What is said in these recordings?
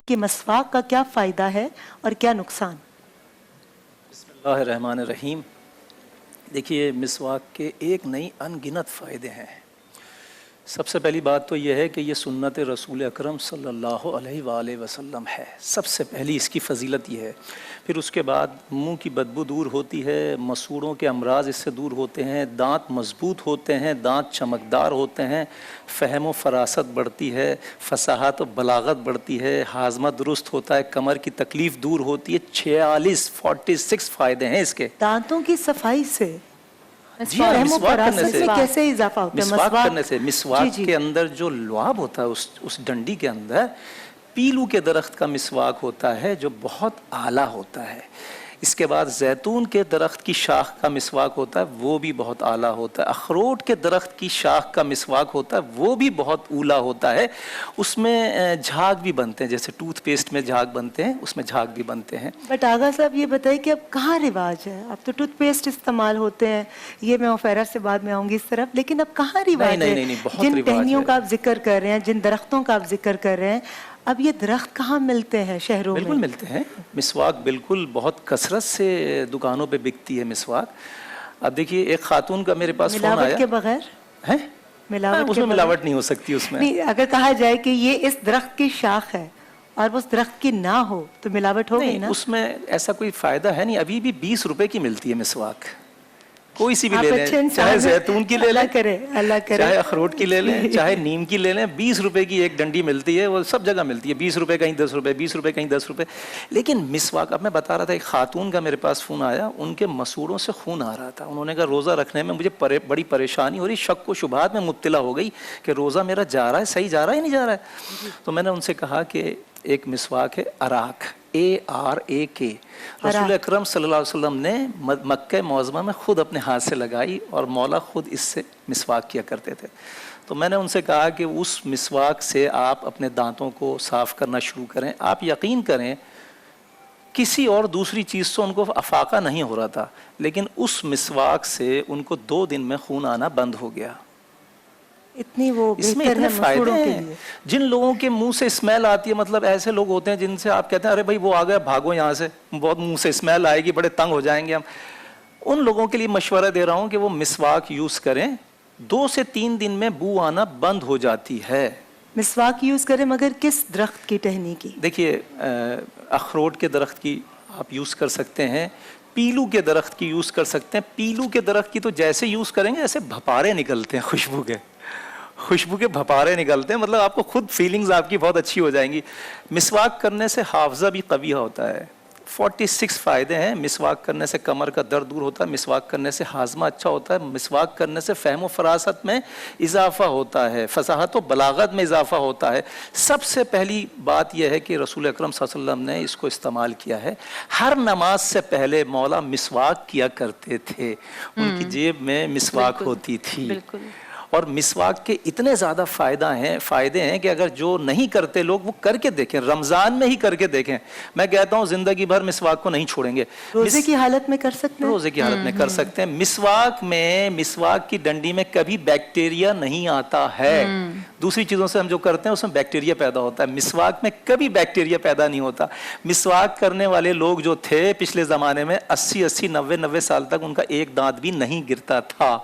کہ مسواک کا کیا فائدہ ہے اور کیا نقصان؟ بسم اللہ الرحمن الرحیم. دیکھیے مسواک کے ایک نہیں ان گنت فائدے ہیں. سب سے پہلی بات تو یہ ہے کہ یہ سنت رسول اکرم صلی اللہ علیہ وآلہ وسلم ہے. سب سے پہلی اس کی فضیلت یہ ہے. پھر اس کے بعد منہ کی بدبو دور ہوتی ہے، مسوڑوں کے امراض اس سے دور ہوتے ہیں، دانت مضبوط ہوتے ہیں، دانت چمکدار ہوتے ہیں، فہم و فراست بڑھتی ہے، فصاحت و بلاغت بڑھتی ہے، ہاضمہ درست ہوتا ہے، کمر کی تکلیف دور ہوتی ہے. 46 فائدے ہیں اس کے. دانتوں کی صفائی سے جی ہاں، مسواک کرنے سے کیسے اضافہ ہوتا ہے؟ مسواک کرنے سے مسواک کے اندر جو لعاب ہوتا ہے اس ڈنڈی کے اندر پیلو کے درخت کا مسواک ہوتا ہے جو بہت اعلیٰ ہوتا ہے. اس کے بعد زیتون کے درخت کی شاخ کا مسواک ہوتا ہے، وہ بھی بہت اعلیٰ ہوتا ہے. اخروٹ کے درخت کی شاخ کا مسواک ہوتا ہے، وہ بھی بہت اولا ہوتا ہے. اس میں جھاگ بھی بنتے ہیں، جیسے ٹوتھ پیسٹ میں جھاگ بنتے ہیں، اس میں جھاگ بھی بنتے ہیں. بٹ آغا صاحب یہ بتائیے کہ اب کہاں رواج ہے؟ اب تو ٹوتھ پیسٹ استعمال ہوتے ہیں، یہ میں عفیرہ سے بعد میں آؤں گی اس طرف، لیکن اب کہاں رواج ہے؟ جن ٹہنیوں کا آپ ذکر کر رہے ہیں، جن درختوں کا آپ ذکر کر رہے ہیں، اب یہ درخت کہاں ملتے ہیں شہروں میں؟ بالکل ملتے ہیں. مسواک بالکل بہت کثرت سے دکانوں پہ بکتی ہے مسواک. اب دیکھیے ایک خاتون کا میرے پاس فون آیا. ملاوٹ کے بغیر ہے؟ ملاوٹ اس میں ملاوٹ نہیں ہو سکتی. اس میں نہیں، اگر کہا جائے کہ یہ اس درخت کی شاخ ہے اور اس درخت کی نہ ہو تو ملاوٹ ہو گئی نا؟ اس میں ایسا کوئی فائدہ ہے نہیں. ابھی بھی 20 روپے کی ملتی ہے مسواک. کوئی سی بھی لے لیں، چاہے زیتون کی لے لیں، اللہ کرے، چاہے اخروٹ کی لے لیں، چاہے نیم کی لے لیں. 20 روپے کی ایک ڈنڈی ملتی ہے، وہ سب جگہ ملتی ہے. 20 روپے کہیں 10 روپے، 20 روپے کہیں 10 روپے. لیکن مسواک، اب میں بتا رہا تھا ایک خاتون کا میرے پاس فون آیا، ان کے مسوڑوں سے خون آ رہا تھا. انہوں نے کہا روزہ رکھنے میں مجھے بڑی پریشانی ہو رہی، شک و شبہات میں مبتلا ہو گئی کہ روزہ میرا جا رہا ہے، صحیح جا رہا ہے یا نہیں جا رہا ہے. تو میں نے ان سے کہا کہ ایک مسواک ہے اراک، ARAK. رسول اکرم صلی اللہ علیہ وسلم نے مکہ معظمہ میں خود اپنے ہاتھ سے لگائی اور مولا خود اس سے مسواک کیا کرتے تھے. تو میں نے ان سے کہا کہ اس مسواک سے آپ اپنے دانتوں کو صاف کرنا شروع کریں. آپ یقین کریں کسی اور دوسری چیز سے ان کو افاقہ نہیں ہو رہا تھا، لیکن اس مسواک سے ان کو 2 دن میں خون آنا بند ہو گیا. اتنی وہ اس میں اتنے فائدے ہیں. جن لوگوں کے منہ سے اسمیل آتی ہے، مطلب ایسے لوگ ہوتے ہیں جن سے آپ کہتے ہیں ارے بھائی وہ آ گیا بھاگو یہاں سے، بہت منہ سے اسمیل آئے گی، بڑے تنگ ہو جائیں گے ہم. ان لوگوں کے لیے مشورہ دے رہا ہوں کہ وہ مسواک یوز کریں. 2 سے 3 دن میں بو آنا بند ہو جاتی ہے. مسواک یوز کریں مگر کس درخت کی ٹہنی کی؟ دیکھیے اخروٹ کے درخت کی آپ یوز کر سکتے ہیں، پیلو کے درخت کی یوز کر سکتے ہیں. پیلو کے درخت کی تو جیسے یوز کریں گے ایسے بھپارے نکلتے ہیں، خوشبو کے بھپارے نکلتے ہیں، مطلب آپ کو خود فیلنگز آپ کی بہت اچھی ہو جائیں گی. مسواک کرنے سے حافظہ بھی قوی ہوتا ہے. 46 فائدے ہیں. مسواک کرنے سے کمر کا درد دور ہوتا ہے، مسواک کرنے سے ہاضمہ اچھا ہوتا ہے، مسواک کرنے سے فہم و فراست میں اضافہ ہوتا ہے، فصاحت و بلاغت میں اضافہ ہوتا ہے. سب سے پہلی بات یہ ہے کہ رسول اکرم صلی اللہ علیہ وسلم نے اس کو استعمال کیا ہے. ہر نماز سے پہلے مولا مسواک کیا کرتے تھے، ان کی جیب میں مسواک ہوتی تھی. اور مسواک کے اتنے زیادہ فائدے ہیں کہ اگر جو نہیں کرتے لوگ وہ کر کے دیکھیں، رمضان میں ہی کر کے دیکھیں. میں کہتا ہوں زندگی بھر مسواک کو نہیں چھوڑیں گے. روزے کی حالت میں کر سکتے ہیں، روزے کی حالت میں کر سکتے ہیں. مسواک کی ڈنڈی میں کبھی بیکٹیریا نہیں آتا ہے. دوسری چیزوں سے ہم جو کرتے ہیں اس میں بیکٹیریا پیدا ہوتا ہے، مسواک میں کبھی بیکٹیریا پیدا نہیں ہوتا. مسواک کرنے والے لوگ جو تھے پچھلے زمانے میں 80 90 سال تک ان کا ایک دانت بھی نہیں گرتا تھا.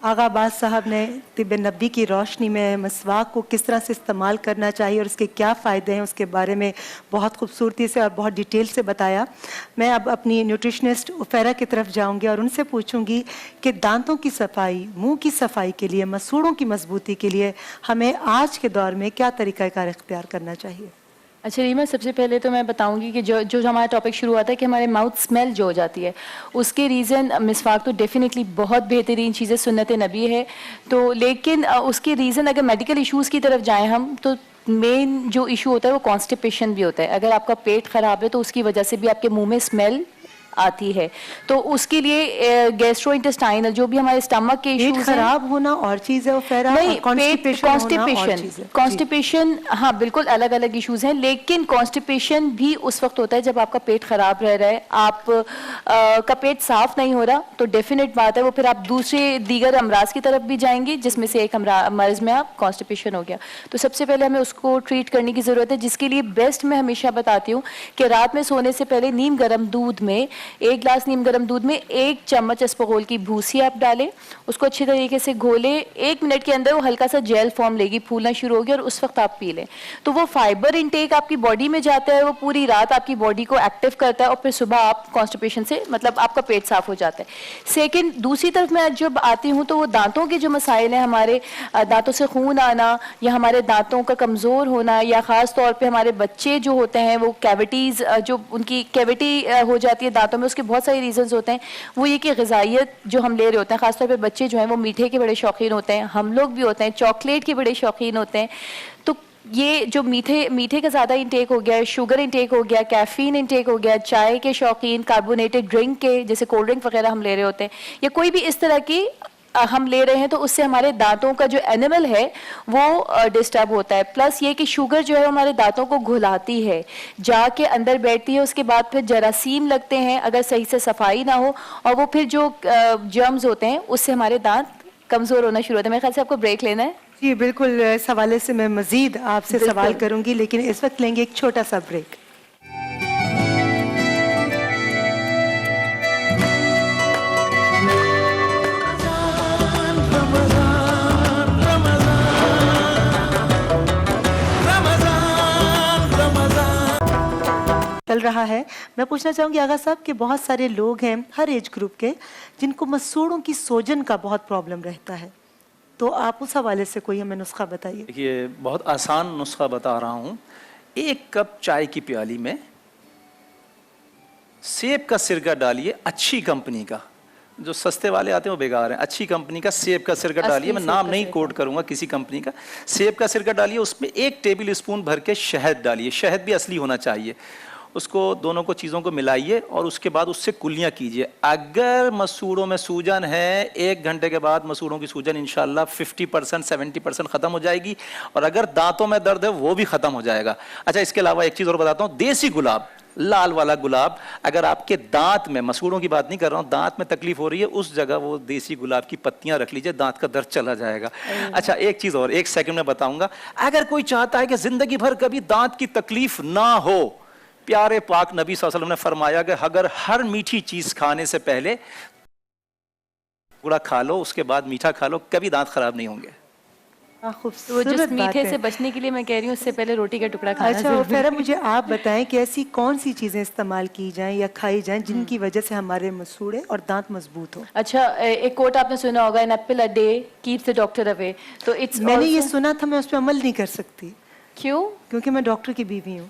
آغا عباس صاحب نے طب نبی کی روشنی میں مسواک کو کس طرح سے استعمال کرنا چاہیے اور اس کے کیا فائدے ہیں اس کے بارے میں بہت خوبصورتی سے اور بہت ڈیٹیل سے بتایا. میں اب اپنی نیوٹریشنسٹ عفیرہ کی طرف جاؤں گی اور ان سے پوچھوں گی کہ دانتوں کی صفائی، منہ کی صفائی کے لیے، مسوڑوں کی مضبوطی کے لیے ہمیں آج کے دور میں کیا طریقہ کار اختیار کرنا چاہیے. اچھا ریما، سب سے پہلے تو میں بتاؤں گی کہ جو ہمارا ٹاپک شروع ہوتا ہے کہ ہمارے ماؤتھ اسمیل جو ہو جاتی ہے، اس کے ریزن مسواک تو ڈیفینیٹلی بہت بہترین چیز ہے، سنت نبی ہے. تو لیکن اس کے ریزن اگر میڈیکل ایشوز کی طرف جائیں ہم تو مین جو ایشو ہوتا ہے وہ کانسٹیپیشن بھی ہوتا ہے. اگر آپ کا پیٹ خراب ہے تو اس کی وجہ سے بھی آپ کے منہ میں اسمیل آتی ہے. تو اس کے لیے گیسٹرو انٹسٹائنل جو بھی ہمارے اسٹمک کے پیٹ ایشوز ہیں, خراب ہونا اور چیز ہے وفیرا, نہیں کانسٹیپیشن کانسٹیپیشن ہاں بالکل الگ الگ ایشوز ہیں, لیکن کانسٹیپیشن بھی اس وقت ہوتا ہے جب آپ کا پیٹ خراب رہ رہا ہے, آپ کا پیٹ صاف نہیں ہو رہا, تو ڈیفینیٹ بات ہے وہ پھر آپ دوسرے دیگر امراض کی طرف بھی جائیں گے, جس میں سے ایک مرض میں آپ کانسٹیپیشن ہو گیا. تو سب سے پہلے ہمیں اس کو ٹریٹ کرنے کی ضرورت ہے, جس کے لیے بیسٹ میں ہمیشہ بتاتی ہوں کہ رات میں سونے سے پہلے نیم گرم دودھ میں 1 گلاس نیم گرم دودھ میں 1 چمچ اسپغول کی بھوسی آپ ڈالیں, اس کو اچھی طریقے سے گھولیں, 1 منٹ کے اندر وہ ہلکا سا جیل فارم لے گی, پھولنا شروع ہوگی, اور اس وقت آپ پی لیں. تو وہ فائبر انٹیک آپ کی باڈی میں جاتا ہے, وہ پوری رات آپ کی باڈی کو ایکٹیو کرتا ہے, اور پھر صبح آپ کانسٹیپیشن سے مطلب آپ کا پیٹ صاف ہو جاتا ہے. سیکنڈ, دوسری طرف میں جب آتی ہوں تو وہ دانتوں کے جو مسائل ہیں, ہمارے دانتوں سے خون آنا یا ہمارے دانتوں کا کمزور ہونا, یا خاص طور پہ ہمارے بچے جو ہوتے ہیں وہ کیویٹیز, جو ان کی کیویٹی ہو جاتی ہے دانتوں میں, اس کے بہت سارے ریزنز ہوتے ہیں. وہ یہ کہ غذائیت جو ہم لے رہے ہوتے ہیں, خاص طور پہ بچے جو ہیں وہ میٹھے کے بڑے شوقین ہوتے ہیں, ہم لوگ بھی ہوتے ہیں, چاکلیٹ کے بڑے شوقین ہوتے ہیں. تو یہ جو میٹھے کا زیادہ انٹیک ہو گیا, شوگر انٹیک ہو گیا, کیفین انٹیک ہو گیا, چائے کے شوقین, کاربونیٹڈ ڈرنک کے جیسے کولڈ ڈرنک وغیرہ ہم لے رہے ہوتے ہیں, یا کوئی بھی اس طرح کی ہم لے رہے ہیں, تو اس سے ہمارے دانتوں کا جو اینیمل ہے وہ ڈسٹرب ہوتا ہے. پلس یہ کہ شوگر جو ہے ہمارے دانتوں کو گھلاتی ہے, جا کے اندر بیٹھتی ہے, اس کے بعد پھر جراثیم لگتے ہیں اگر صحیح سے صفائی نہ ہو, اور وہ پھر جو جرمز ہوتے ہیں اس سے ہمارے دانت کمزور ہونا شروع ہوتا ہے. میرے خیال سے آپ کو بریک لینا ہے. جی بالکل, اس حوالے سے میں مزید آپ سے سوال کروں گی, لیکن اس وقت لیں گے ایک چھوٹا سا بریک. چل رہا ہے. میں پوچھنا چاہوں گی آغا صاحب کہ بہت سارے لوگ ہیں ہر ایج گروپ کے جن کو مسوڑوں کی سوجن کا بہت پرابلم رہتا ہے, تو آپ اس حوالے سے کوئی ہمیں نسخہ بتائیے. یہ بہت آسان نسخہ بتا رہا ہوں. 1 کپ چائے کی پیالی میں سیب کا سرکہ ڈالیے, اچھی کمپنی کا, جو سستے والے آتے ہیں وہ بیکار ہیں, اچھی کمپنی کا سیب کا سرکہ ڈالیے, میں نام نہیں کوٹ کروں گا کسی کمپنی کا, سیب کا سرکہ ڈالیے, اس میں 1 ٹیبل اسپون بھر کے شہد ڈالیے, شہد بھی اصلی ہونا چاہیے. اس کو دونوں کو چیزوں کو ملائیے, اور اس کے بعد اس سے کلیاں کیجیے. اگر مسوڑوں میں سوجن ہے, 1 گھنٹے کے بعد مسوڑوں کی سوجن انشاءاللہ 50% 70% ختم ہو جائے گی, اور اگر دانتوں میں درد ہے وہ بھی ختم ہو جائے گا. اچھا, اس کے علاوہ ایک چیز اور بتاتا ہوں, دیسی گلاب, لال والا گلاب, اگر آپ کے دانت میں, مسوڑوں کی بات نہیں کر رہا ہوں, دانت میں تکلیف ہو رہی ہے, اس جگہ وہ دیسی گلاب کی پتیاں رکھ لیجئے, دانت کا درد چلا جائے گا. اچھا, ایک چیز اور 1 سیکنڈ میں بتاؤں گا, اگر کوئی چاہتا ہے کہ زندگی بھر کبھی دانت کی تکلیف نہ ہو, پیارے پاک نبی صلی اللہ علیہ وسلم نے فرمایا کہ اگر ہر میٹھی چیز کھانے سے پہلے تھوڑا کھا لو, اس کے بعد میٹھا کھا لو, کبھی دانت خراب نہیں ہوں گے. وہ جس میٹھے سے بچنے کے لیے میں کہہ رہی ہوں, اس سے پہلے روٹی کا ٹکڑا کھانا. اچھا وفیرا, مجھے آپ بتائیں کہ ایسی کون سی چیزیں استعمال کی جائیں یا کھائی جائیں جن کی وجہ سے ہمارے مسوڑے اور دانت مضبوط ہوں. اچھا, ایک کوٹ آپ نے سنا ہوگا, an apple a day keeps the doctor away. تو میں نے یہ سنا تھا, میں اس پہ عمل نہیں کر سکتی. کیوں؟ کیونکہ میں ڈاکٹر کی بیوی ہوں.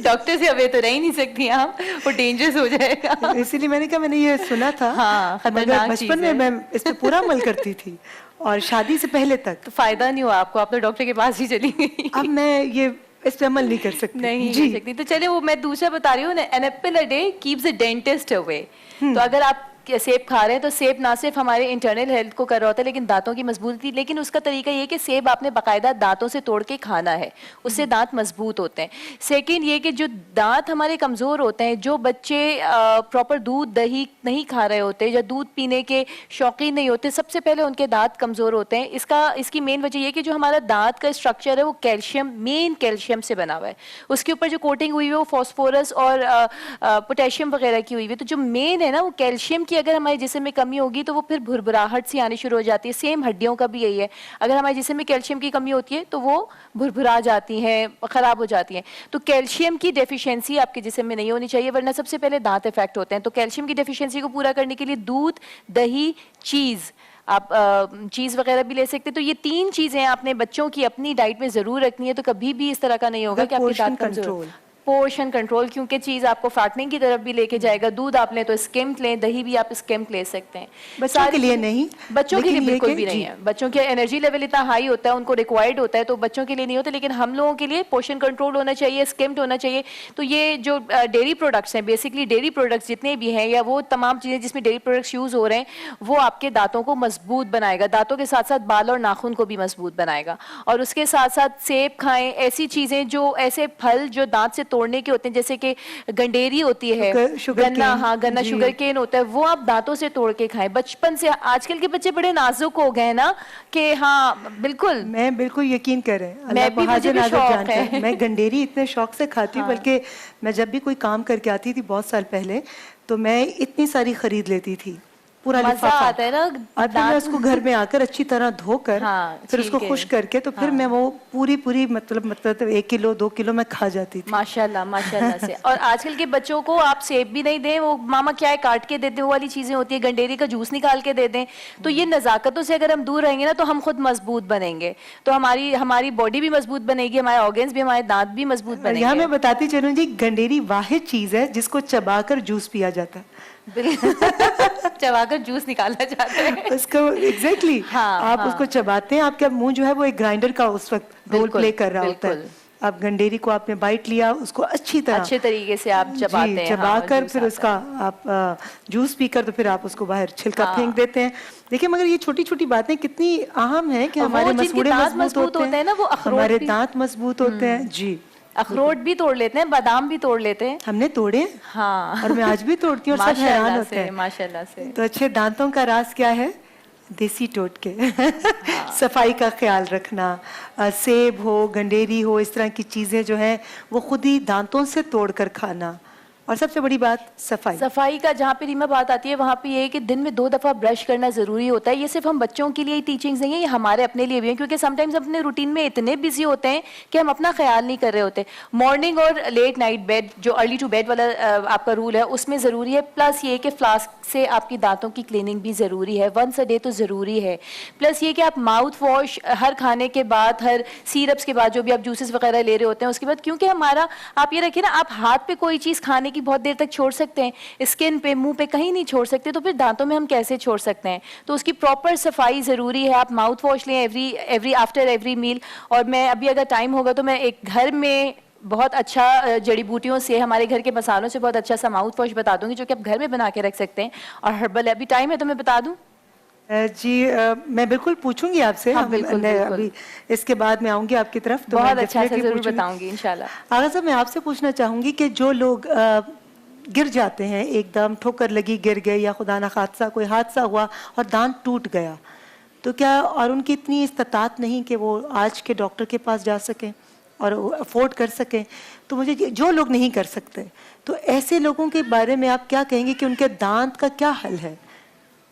ڈاکٹر سے اوے تو رہ ہی نہیں سکتی آپ, وہ ڈینجرس ہو جائے گا. اسی لیے میں نے کہا میں نے یہ سنا تھا, مگر بچپن میں میں اس پہ پورا عمل کرتی تھی, اور شادی سے پہلے تک. تو فائدہ نہیں ہوا آپ کو, آپ تو ڈاکٹر کے پاس ہی چلی گئی. اب میں یہ اس پہ عمل نہیں کر سکتی. نہیں کر سکتی. تو چلے, وہ میں دوسرا بتا رہی ہوں, an apple a day keeps the dentist away. تو اگر آپ سیب کھا رہے ہیں تو سیب نہ صرف ہمارے انٹرنل ہیلتھ کو کر رہا ہوتا ہے لیکن دانتوں کی مضبوطی, لیکن اس کا طریقہ یہ کہ سیب آپ نے باقاعدہ دانتوں سے توڑ کے کھانا ہے, اس سے دانت مضبوط ہوتے ہیں. سیکنڈ یہ کہ جو دانت ہمارے کمزور ہوتے ہیں, جو بچے پراپر دودھ دہی نہیں کھا رہے ہوتے یا دودھ پینے کے شوقین نہیں ہوتے, سب سے پہلے ان کے دانت کمزور ہوتے ہیں. اس کی مین وجہ یہ کہ جو ہمارا دانت کا اسٹرکچر ہے وہ کیلشیم, مین کیلشیم سے بنا ہوا ہے. اس کے اوپر جو کوٹنگ ہوئی ہے وہ فاسفورس اور پوٹیشیم وغیرہ کی ہوئی ہے. تو جو مین ہے نا وہ کیلشیم کی اگر ہمارے جسم میں کمی ہوگی تو وہ پھر بھربھراہٹ سی آنی شروع ہو جاتی ہے. سیم ہڈیوں کا بھی یہی ہے, اگر ہمارے جسم میں کیلشیم کی کمی ہوتی ہے تو وہ بھربھرا جاتی ہیں, خراب ہو جاتی ہیں. تو کیلشیم کی ڈیفیشنسی آپ کے جسم میں نہیں ہونی چاہیے, ورنہ سب سے پہلے دانت افیکٹ ہوتے ہیں. تو کیلشیم کی ڈیفیشنسی کو پورا کرنے کے لیے دودھ, دہی, چیز, آپ چیز وغیرہ بھی لے سکتے. تو یہ 3 چیزیں آپ نے بچوں کی اپنی ڈائٹ میں ضرور رکھنی ہے, تو کبھی بھی اس طرح کا نہیں ہوگا کہ آپ کے دانت کمزور. پورشن کنٹرول, کیونکہ چیز آپ کو فیٹنگ کی طرف بھی لے کے جائے گا. دودھ آپ لیں تو اسکمڈ لیں, دہی بھی آپ اسکمڈ لے سکتے ہیں. بچوں کے لیے نہیں, بچوں کے لیے لیکن یہ بالکل کہ بھی نہیں جی. ہے. بچوں کے انرجی لیول اتنا ہائی ہوتا ہے, ان کو ریکوائرڈ ہوتا ہے, تو بچوں کے لیے نہیں ہوتا. لیکن ہم لوگوں کے لیے پورشن کنٹرول ہونا چاہیے, اسکمڈ ہونا چاہیے. تو یہ جو ڈیری پروڈکٹس ہیں, بیسکلی ڈیری پروڈکٹس جتنے بھی ہیں, یا وہ تمام چیزیں جس میں ڈیری پروڈکٹس یوز ہو رہے ہیں, وہ آپ کے دانتوں کو مضبوط بنائے گا. دانتوں کے ساتھ ساتھ بال اور ناخن کو بھی مضبوط بنائے گا. اور اس کے ساتھ ساتھ سیب کھائیں, ایسی چیزیں جو ایسے پھل جو دانت سے توڑنے کے ہوتے ہیں, جیسے کہ گنڈیری ہوتی ہے, گنا, ہاں گنا, شوگر کین ہوتا ہے, وہ آپ دانتوں سے توڑ کے کھائیں. بچپن سے آج کل کے بچے بڑے نازک ہو گئے نا کہ ہاں بالکل, میں بالکل یقین کریں, میں اللہ بھی, کو مجھے حاضر بھی ناظر شوق جانتا ہے. ہے. میں گنڈیری اتنے شوق سے کھاتی ہوں, بلکہ میں جب بھی کوئی کام کر کے آتی تھی بہت سال پہلے, تو میں اتنی ساری خرید لیتی تھی, پورا مزہ لفافہ, آتا ہے نا. اور پھر میں اس کو گھر میں آ کر اچھی طرح دھو کر پھر اس کو خشک کر کے, تو پھر میں وہ پوری مطلب 1 کلو 2 کلو میں کھا جاتی تھی. ماشاءاللہ سے. اور آج کل کے بچوں کو آپ سیب بھی نہیں دیں, وہ ماما کیا ہے کاٹ کے دیتے, وہ والی چیزیں ہوتی ہیں. گنڈیری کا جوس نکال کے دے دیں. تو یہ نزاکتوں سے اگر ہم دور رہیں گے نا, تو ہم خود مضبوط بنیں گے. تو ہماری باڈی بھی مضبوط بنے گی, ہمارے آرگنز بھی, ہمارے دانت بھی مضبوط بنیں گے. یہاں میں بتاتی چلوں جی, گنڈیری واحد چیز ہے جس کو چبا کر جوس پیا جاتا ہے. چبا کر جوس نکالا جاتا ہے اس کو ایگزیکٹلی آپ اس کو چباتے ہیں, آپ کا منہ جو ہے وہ ایک گرائنڈر کا اس وقت رول پلے کر رہا ہوتا ہے. آپ گنڈیری کو آپ نے بائٹ لیا, اس کو اچھے طریقے سے آپ چباتے ہیں, چبا کر پھر اس کا آپ جوس پی کر, تو پھر آپ اس کو باہر چھلکا پھینک دیتے ہیں. دیکھیں مگر یہ چھوٹی چھوٹی باتیں کتنی اہم ہیں کہ ہمارے مسوڑے مضبوط ہوتے ہیں, ہمارے دانت مضبوط ہوتے ہیں. جی, اخروٹ بھی توڑ لیتے ہیں, بادام بھی توڑ لیتے ہیں. ہم نے توڑے, ہاں, اور میں آج بھی توڑتی ہوں, اور سب حیران ہوتے ہیں. ماشاءاللہ سے. تو اچھے دانتوں کا راز کیا ہے؟ دیسی ٹوٹکے, صفائی کا خیال رکھنا, سیب ہو, گنڈیری ہو, اس طرح کی چیزیں جو ہیں وہ خود ہی دانتوں سے توڑ کر کھانا. اور سب سے بڑی بات صفائی کا, جہاں پہ ریما بات آتی ہے وہاں پہ یہ ہے کہ دن میں 2 دفعہ برش کرنا ضروری ہوتا ہے. یہ صرف ہم بچوں کے لیے ہی ٹیچنگز نہیں ہیں, یہ ہمارے اپنے لیے بھی ہیں, کیونکہ سم ٹائمز اپنے روٹین میں اتنے بزی ہوتے ہیں کہ ہم اپنا خیال نہیں کر رہے ہوتے. مارننگ اور لیٹ نائٹ بیڈ, جو ارلی ٹو بیڈ والا آپ کا رول ہے, اس میں ضروری ہے. پلس یہ کہ فلاسک سے آپ کی دانتوں کی کلیننگ بھی ضروری ہے, ونس اے ڈے تو ضروری ہے. پلس یہ کہ آپ ماؤتھ واش ہر کھانے کے بعد, ہر سیرپس کے بعد, جو بھی آپ جوسز وغیرہ لے رہے ہوتے ہیں اس کے بعد, کیونکہ ہمارا, آپ یہ رکھیں نا, آپ ہاتھ پہ کوئی چیز کھانے کی بہت دیر تک چھوڑ سکتے ہیں, اسکن پہ, منہ پہ کہیں نہیں چھوڑ سکتے, تو پھر دانتوں میں ہم کیسے چھوڑ سکتے ہیں؟ تو اس کی پراپر صفائی ضروری ہے. آپ ماؤتھ واش لیں آفٹر ایوری میل. اور میں ابھی اگر ٹائم ہوگا تو میں ایک گھر میں بہت اچھا جڑی بوٹیوں سے, ہمارے گھر کے مسالوں سے بہت اچھا سا ماؤتھ واش بتا دوں گی, جو کہ آپ گھر میں بنا کے رکھ سکتے ہیں. اور ہربل, ابھی ٹائم ہے تو میں بتا دوں. جی, میں بالکل پوچھوں گی آپ سے. ابھی اس کے بعد میں آؤں گی آپ کی طرف, تو بہت اچھا سا ضرور بتاؤں گی انشاءاللہ. آغا صاحب, میں آپ سے پوچھنا چاہوں گی کہ جو لوگ گر جاتے ہیں, ایک دم ٹھوکر لگی گر گئے, یا خدا نہ خاصہ کوئی حادثہ ہوا اور دانت ٹوٹ گیا, تو کیا, اور ان کی اتنی استطاعت نہیں کہ وہ آج کے ڈاکٹر کے پاس جا سکیں اور افورڈ کر سکیں, تو مجھے جو لوگ نہیں کر سکتے, تو ایسے لوگوں کے بارے میں آپ کیا کہیں گے کہ ان کے دانت کا کیا حل ہے؟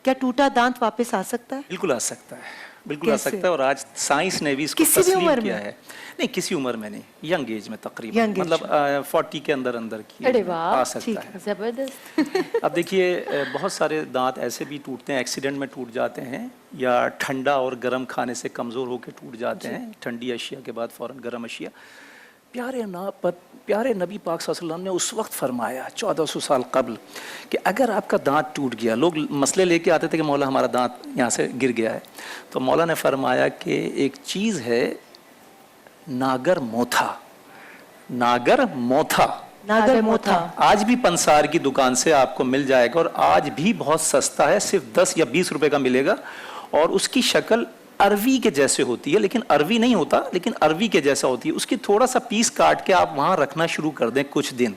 کیا ٹوٹا دانت واپس آ سکتا ہے؟ بالکل آ سکتا ہے, بالکل آ سکتا ہے. اور آج سائنس نے بھی اس کو تسلیم کیا ہے. نہیں, کسی عمر میں نہیں, ینگ ایج میں تقریباً, مطلب 40 کے اندر کی آ سکتا ہے. زبردست. اب دیکھیے, بہت سارے دانت ایسے بھی ٹوٹتے ہیں, ایکسیڈنٹ میں ٹوٹ جاتے ہیں, یا ٹھنڈا اور گرم کھانے سے کمزور ہو کے ٹوٹ جاتے ہیں, ٹھنڈی اشیاء کے بعد فوراً گرم اشیاء. پیارے نبی پاک صلی اللہ علیہ وسلم نے اس وقت فرمایا 1400 سال قبل کہ اگر آپ کا دانت ٹوٹ گیا, لوگ مسئلے لے کے آتے تھے کہ مولا ہمارا دانت یہاں سے گر گیا ہے, تو مولا نے فرمایا کہ ایک چیز ہے ناگر موتھا, آج بھی پنسار کی دکان سے آپ کو مل جائے گا, اور آج بھی بہت سستا ہے, صرف 10 یا 20 روپے کا ملے گا, اور اس کی شکل اروی کے جیسے ہوتی ہے, لیکن اروی نہیں ہوتا, لیکن اروی کے جیسا ہوتی ہے. اس کی تھوڑا سا پیس کاٹ کے آپ وہاں رکھنا شروع کر دیں کچھ دن,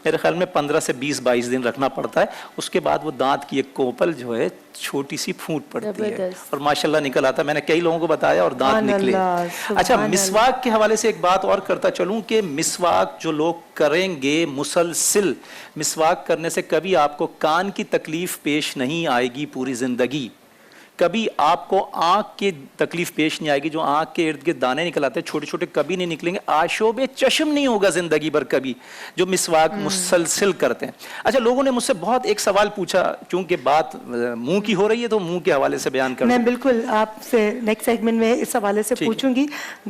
میرے خیال میں 15 سے 20-22 دن رکھنا پڑتا ہے. اس کے بعد وہ دانت کی ایک کوپل جو ہے چھوٹی سی پھوٹ پڑتی ہے, اور ماشاءاللہ نکل آتا ہے. میں نے کئی لوگوں کو بتایا اور دانت نکلے. اچھا, مسواک کے حوالے سے ایک بات اور کرتا چلوں کہ مسواک جو لوگ کریں گے مسلسل, مسواک کرنے سے کبھی آپ کو کان کی تکلیف پیش نہیں آئے گی پوری زندگی, کبھی آپ کو آنکھ کی تکلیف پیش نہیں آئے گی, جو آنکھ کے ارد گرد دانے نکل آتے ہیں چھوٹے چھوٹے, کبھی نہیں نکلیں گے, آشوب چشم نہیں ہوگا زندگی بھر کبھی, جو مسواک مسلسل کرتے ہیں. اچھا, لوگوں نے مجھ سے بہت ایک سوال پوچھا, چونکہ بات منہ کی ہو رہی ہے تو منہ کے حوالے سے بیان کروں. میں بالکل آپ سے نیکسٹ سیگمنٹ میں اس حوالے سے پوچھوں گی.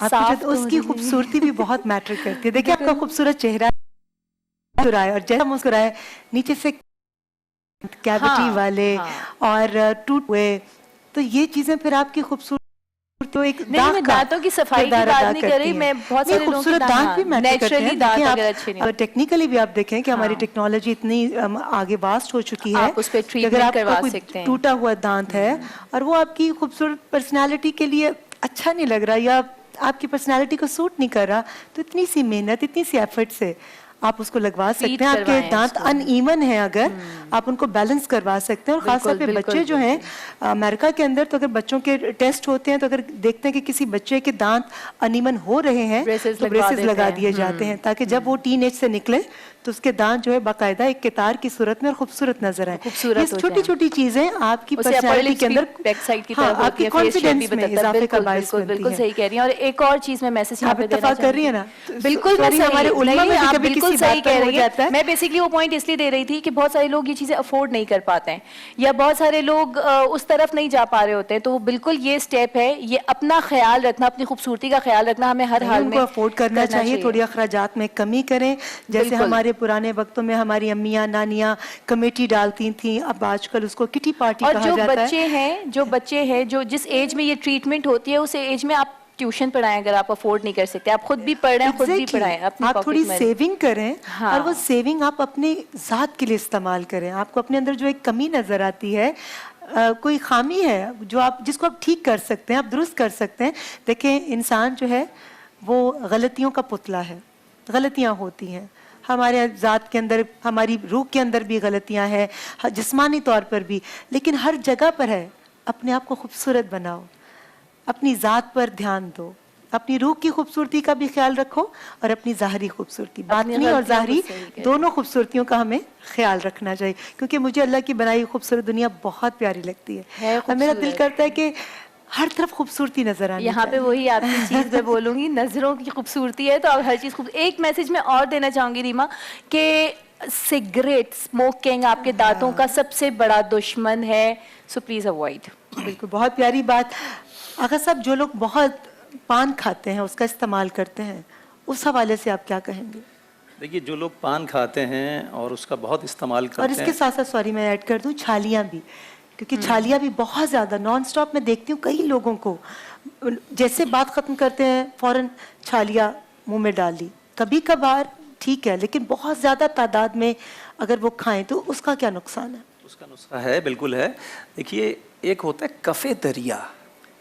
صاف اس کی خوبصورتی بھی بہت میٹر کرتی ہے. دیکھیں آپ کا خوبصورت چہرہ مسکرائے اور جیسا مسکرائے نیچے سے کیوٹی والے اور ٹوٹ ہوئے, تو یہ چیزیں پھر آپ کی خوبصورتی تو ایک نہیں, میں دانتوں کی صفائی کی بات نہیں کر رہی, میں بہت سارے لوگوں کے دانت بھی میٹر کرتے ہیں. نیچرلی دانت اگر اچھے نہیں, اور ٹیکنیکلی بھی آپ دیکھیں کہ ہماری ٹیکنالوجی اتنی آگے واسٹ ہو چکی ہے آپ اس پہ کہ اگر ٹریٹمنٹ آپ کا کروا کوئی سکتے ہیں. ٹوٹا ہوا دانت ہے اور وہ آپ کی خوبصورت پرسنالٹی کے لیے اچھا نہیں لگ رہا یا آپ کی پرسنالٹی کو سوٹ نہیں کر رہا, تو اتنی سی محنت, اتنی سی ایفرٹ سے آپ اس کو لگوا سکتے ہیں. آپ کے دانت ان ایون ہیں, اگر آپ ان کو بیلنس کروا سکتے ہیں. اور خاص طور پہ بچے جو ہیں امریکہ کے اندر, تو اگر بچوں کے ٹیسٹ ہوتے ہیں تو اگر دیکھتے ہیں کہ کسی بچے کے دانت ان ایون ہو رہے ہیں تو بریسز لگا دیے جاتے ہیں, تاکہ جب وہ ٹین ایج سے نکلے تو اس کے دانت جو ہے باقاعدہ ایک قطار کی صورت میں اور خوبصورت نظر آئیں. یہ چھوٹی چھوٹی چیزیں آپ کی پرسنالٹی کے اندر آپ کی کانفیڈنس میں اضافے کا باعث بنتی ہے. بالکل صحیح کہہ رہی ہیں. اور ایک اور چیز میں میسج یہاں پہ دینا اتفاق کر رہی ہیں نا, بالکل ہمارے علماء میں بھی کبھی کسی صحیح بات کہہ پر ہو رہی جاتا ہے. ہے. میں بیسکلی وہ پوائنٹ اس لیے دے رہی تھی کہ بہت سارے لوگ یہ چیزیں افورڈ نہیں کر پاتے ہیں یا بہت سارے لوگ اس طرف نہیں جا پا رہے ہوتے ہیں, تو بالکل یہ سٹیپ ہے, یہ اپنا خیال رکھنا, اپنی خوبصورتی کا خیال رکھنا ہمیں ہر حال ان میں کو افورڈ کرنا چاہیے. تھوڑی اخراجات میں کمی کریں, جیسے ہمارے پرانے وقتوں میں ہماری امیاں نانیاں کمیٹی ڈالتی تھیں, اب آج کل اس کو کٹی پارٹی کہا جاتا ہے. جو بچے ہیں جو جس ایج میں یہ ٹریٹمنٹ ہوتی ہے اس ایج میں آپ ٹیوشن پڑھائیں اگر آپ افورڈ نہیں کر سکتے, آپ خود بھی پڑھ رہے ہیں, خود بھی پڑھائیں, اپنی آپ تھوڑی سیونگ کریں اور وہ ہاں سیونگ آپ اپنے ذات کے لیے استعمال کریں. آپ کو اپنے اندر جو ایک کمی نظر آتی ہے, کوئی خامی ہے جو آپ جس کو آپ ٹھیک کر سکتے ہیں, آپ درست کر سکتے ہیں. دیکھیں انسان جو ہے وہ غلطیوں کا پتلا ہے, غلطیاں ہوتی ہیں ہمارے ذات کے اندر, ہماری روح کے اندر بھی غلطیاں ہیں, جسمانی طور پر بھی, لیکن ہر جگہ پر ہے. اپنے آپ کو خوبصورت بناؤ, اپنی ذات پر دھیان دو, اپنی روح کی خوبصورتی کا بھی خیال رکھو اور اپنی ظاہری خوبصورتی, باطنی اور ظاہری دونوں خوبصورتیوں کا ہمیں خیال رکھنا چاہیے. کیونکہ مجھے اللہ کی بنائی خوبصورت دنیا بہت پیاری لگتی ہے اور میرا دل کرتا ہے کہ ہر طرف خوبصورتی نظر آنی یہاں پہ وہی آپ کی چیز میں بولوں گی, نظروں کی خوبصورتی ہے تو اب ہر چیز ایک میسج میں اور دینا چاہوں گی ریما کہ سگریٹ اسموکنگ آپ کے دانتوں کا سب سے بڑا دشمن ہے, سو پلیز اوائڈ. بالکل, بہت پیاری بات. آغا صاحب, جو لوگ بہت پان کھاتے ہیں, اس کا استعمال کرتے ہیں, اس حوالے سے آپ کیا کہیں گے؟ دیکھیے جو لوگ پان کھاتے ہیں اور اس کا بہت استعمال کرتے ہیں, اور اس کے ساتھ ساتھ سوری میں ایڈ کر دوں, چھالیاں بھی, کیونکہ چھالیاں بھی بہت زیادہ نان سٹاپ میں دیکھتی ہوں کئی لوگوں کو, جیسے بات ختم کرتے ہیں فوراً چھالیاں منہ میں ڈال لی. کبھی کبھار ٹھیک ہے, لیکن بہت زیادہ تعداد میں اگر وہ کھائیں تو اس کا کیا نقصان ہے؟ اس کا نسخہ ہے, بالکل ہے. دیکھیے ایک ہوتا ہے کفے دریا,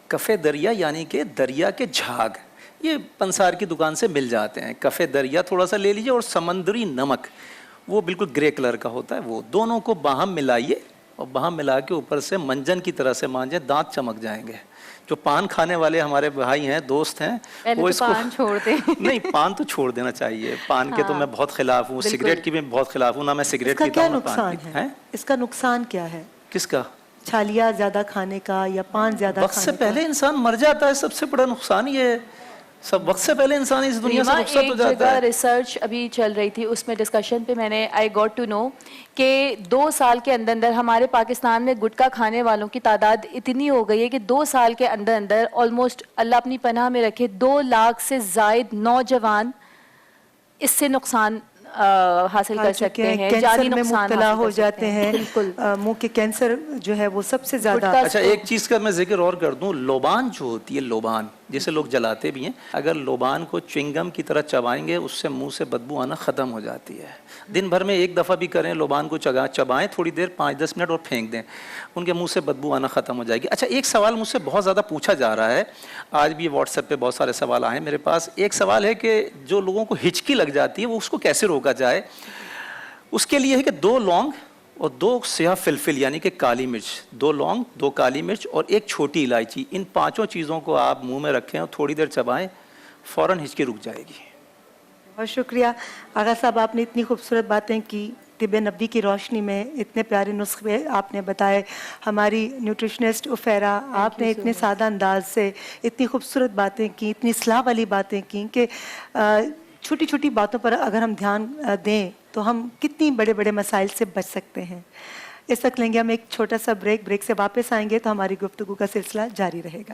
کفے دریا یعنی کہ دریا کے جھاگ, یہ پنسار کی دکان سے مل جاتے ہیں. کفے دریا تھوڑا سا لے لیجئے, اور سمندری نمک, وہ بالکل گرے کلر کا ہوتا ہے, وہ دونوں کو باہم ملائیے اور باہم ملا کے اوپر سے منجن کی طرح سے مانجیں, دانت چمک جائیں گے. جو پان کھانے والے ہمارے بھائی ہیں, دوست ہیں, وہ اس کو پان چھوڑ دیں. نہیں, پان تو چھوڑ دینا چاہیے. پان کے تو میں بہت خلاف ہوں, سگریٹ کی بھی بہت خلاف ہوں, نہ میں سگریٹ پیتا ہوں نہ پان پیتا ہوں. اس کا نقصان کیا ہے؟ کس کا؟ چھالیاں زیادہ کھانے کا یا پان زیادہ وقت سے پہلے انسان مر جاتا ہے, سب سے بڑا نقصان یہ ہے. سب وقت سے پہلے انسان اس دنیا سے رخصت ہو جاتا ہے. ایک جگہ ریسرچ ابھی چل رہی تھی, اس میں ڈسکشن پہ میں نے آئی گاٹ ٹو نو کہ 2 سال کے اندر اندر ہمارے پاکستان میں گٹکا کھانے والوں کی تعداد اتنی ہو گئی ہے کہ 2 سال کے اندر اندر آلموسٹ, اللہ اپنی پناہ میں رکھے, 2 لاکھ سے زائد نوجوان اس سے نقصان حاصل کر سکتے ہیں, جانی نقصان مبتلا ہو جاتے ہیں. بالکل, منہ کے کینسر جو ہے وہ سب سے زیادہ. اچھا ایک چیز کا میں ذکر اور کر دوں, لوبان جو ہوتی ہے, لوبان جسے لوگ جلاتے بھی ہیں, اگر لوبان کو چوئنگم کی طرح چبائیں گے اس سے منہ سے بدبو آنا ختم ہو جاتی ہے. دن بھر میں ایک دفعہ بھی کریں, لوبان کو چبائیں تھوڑی دیر, 5-10 منٹ, اور پھینک دیں, ان کے منہ سے بدبو آنا ختم ہو جائے گی. اچھا ایک سوال مجھ سے بہت زیادہ پوچھا جا رہا ہے, آج بھی واٹس ایپ پہ بہت سارے سوال آئے ہیں میرے پاس. ایک سوال ہے کہ جو لوگوں کو ہچکی لگ جاتی ہے وہ اس کو کیسے روکا جائے. اس کے لیے ہے کہ 2 لونگ اور 2 سیاہ فلفل یعنی کہ کالی مرچ, 2 لونگ, 2 کالی مرچ اور 1 چھوٹی الائچی, ان 5 چیزوں کو آپ منہ میں رکھیں اور تھوڑی دیر چبائیں, فوراً ہچکی رک جائے گی. بہت شکریہ آغا صاحب, آپ نے اتنی خوبصورت باتیں کی, طب نبی کی روشنی میں اتنے پیارے نسخے آپ نے بتائے. ہماری نیوٹریشنسٹ عفیرہ, آپ نے اتنے سادہ انداز سے اتنی خوبصورت باتیں کی, اتنی اصلاح والی باتیں کی کہ چھوٹی چھوٹی باتوں پر اگر ہم دھیان دیں تو ہم کتنی بڑے بڑے مسائل سے بچ سکتے ہیں. اس وقت لیں گے ہم ایک چھوٹا سا بریک سے واپس آئیں گے تو ہماری گفتگو کا سلسلہ جاری رہے گا.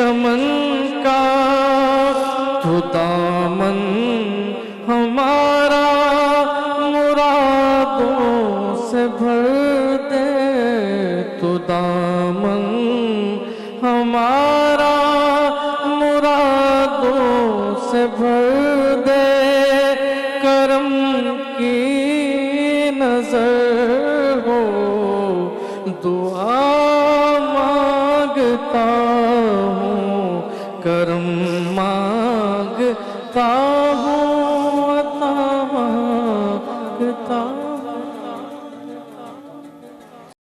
چمن کا تو دامن ہمارا مرادوں سے بھر دے، تو دامن ہمارا مرادوں سے بھر دے، کرم کی نظر ہو، دعا مانگتا ہوں، کرم مانگتا ہوں، عطا مانگتا ہوں۔